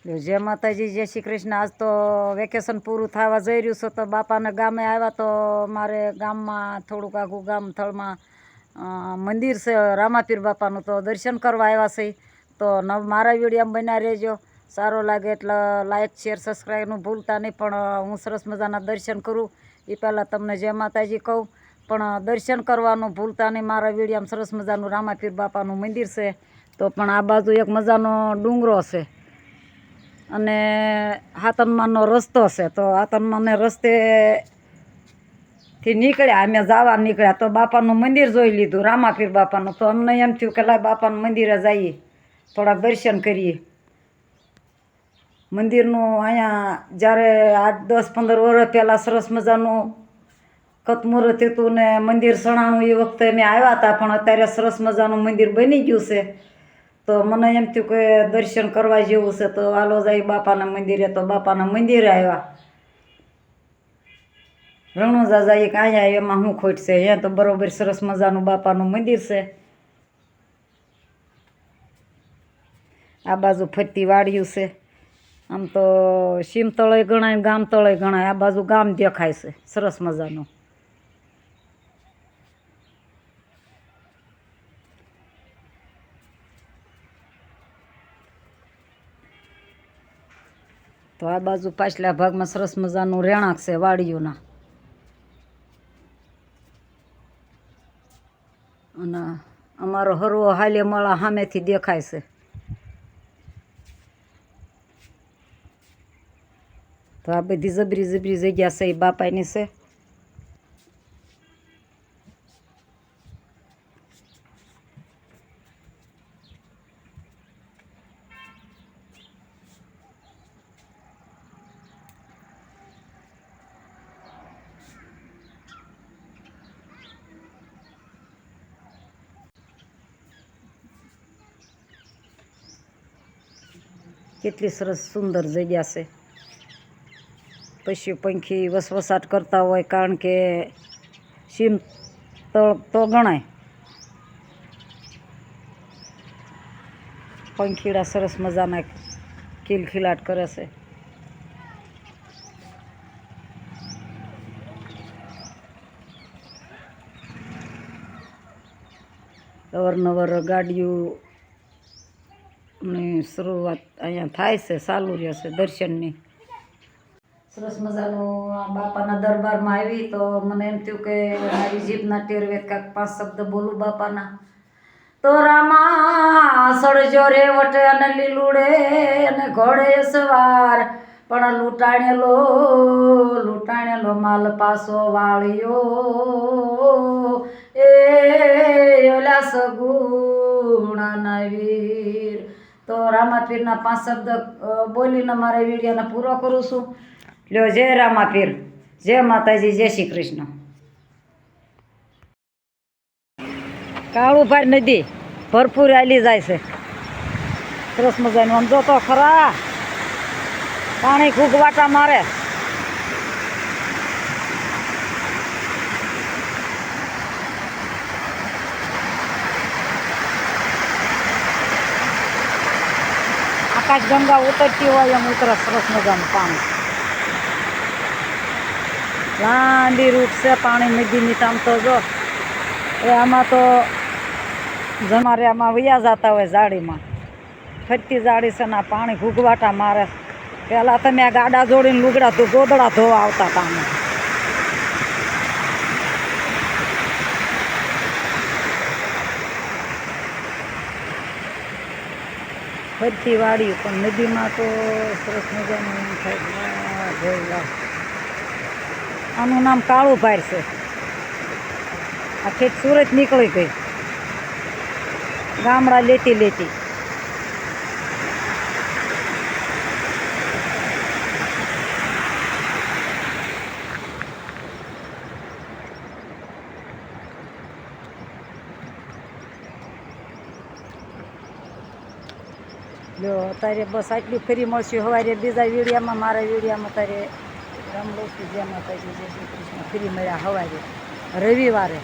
जय माताजी, जय श्री कृष्ण। आज तो वेकेशन पूરું થવા જઈ રહ્યું છે તો બાપાને ગામે આવ્યા તો મારે ગામમાં થોડુંક આઘું ગામ થળમાં મંદિર છે રામાપીર બાપાનું, તો દર્શન કરવા આવ્યા છે. તો મારા વિડીયોમાં બન્યા રહેજો. સારો લાગે એટલે લાઇક શેર સબસ્ક્રાઈબનું ભૂલતા નહીં. પણ હું સરસ મજાના દર્શન કરું એ પહેલાં તમને જય માતાજી કહું, પણ દર્શન કરવાનું ભૂલતા નહીં. મારા વિડીયોમાં સરસ મજાનું રામાપીર બાપાનું મંદિર છે. તો પણ આ બાજુ એક મજાનો ડુંગરો છે અને હાતનમાનો રસ્તો છે. તો હાતનમાને રસ્તેથી નીકળ્યા, અમે જવા નીકળ્યા તો બાપાનું મંદિર જોઈ લીધું, રામાપીર બાપાનું. તો અમને એમ થયું કે લાય બાપાનું મંદિરે જઈએ, થોડાક દર્શન કરીએ મંદિરનું. અહીંયા જ્યારે 8-10-15 વર્ષ પહેલાં સરસ મજાનું કતમુહૂર્ત હતું ને મંદિર સણાણું, એ વખતે અમે આવ્યા હતા. પણ અત્યારે સરસ મજાનું મંદિર બની ગયું છે. તો મને એમ થયું કે દર્શન કરવા જેવું છે તો હાલો જાય બાપાના મંદિરે. તો બાપાના મંદિરે આવ્યા, રણુજા જઈએ કે અહીંયા એમાં શું ખોટ છે? અહીંયા તો બરાબર સરસ મજાનું બાપાનું મંદિર છે. આ બાજુ ફરતી વાડિયું છે. આમ તો સીમ તળય ગણાય, ગામ તળય ગણાય. આ બાજુ ગામ દેખાય છે સરસ મજાનું. તો આ બાજુ પાછલા ભાગમાં સરસ મજાનું રહેણાંક છે વાડીઓના. અને અમારો હરવો હાલે માળા સામેથી દેખાય છે. તો આ બધી જબરી જબરી જગ્યા છે એ બાપાની છે. કેટલી સરસ સુંદર જગ્યા છે. પશુ પંખી વસવસાટ કરતા હોય, કારણ કે સીમ તળ તો ગણાય. પંખીડા સરસ મજાના ખિલખિલાટ કરે છે. અવારનવાર ગાડીઓ ની શરૂઆત અહીંયા થાય છે, ચાલુ રહેશે દર્શનની. સરસ મજાનું આ બાપાના દરબારમાં આવી તો મને એમ થયું કે મારી જીભના ટેરવે કાંઈક 5 શબ્દ બોલું બાપાના. તો રામા સળજો રે વટે અને લીલુડે અને ઘોડે સવાર, પણ લૂંટાણેલો માલ પાસો વાળ્યો એ ઓલા સગુણાના વીર. તો રામાપીરના 5 શબ્દ બોલીને મારા વિડીયોને પૂરો કરું છું. લ્યો, જય રામાપીર, જય માતાજી, જય શ્રી કૃષ્ણ. કાળુભાઈ નદી ભરપૂર આલી જાય છે સરસ મજાનું. આમ જો તો ખરા પાણી ઘૂઘવાટા મારે. આકાશ ગંગા ઉતરતી હોય એમ ઉતરે સરસ મજાનું પાણી. લાંબી રૂટ છે પાણી નદીની. આમ તો જો એ આમાં તો જમારે આમાં વયા જતા હોય જાળીમાં, ફરતી જાળી છે ને પાણી ઘૂઘવાટા મારે. પહેલાં તમે આ ગાડા જોડીને લુગડા તો ગોદડા ધોવા આવતા હતા અમે. ફરતી વાળી પણ નદીમાં તો સરસ મજાનું થાય. આનું નામ કાળુભાઈ છે. આ ઠેઠ સુરત નીકળી ગઈ ગામડા લેતી લેતી. જો અત્યારે બસ આટલી ફરી મળશે સવારે બીજા વિડીયામાં. મારા વિડીયામાં અત્યારે રામ લોકી જય માતાજી, જય શ્રી કૃષ્ણ ફરી મળ્યા સવારે રવિવારે.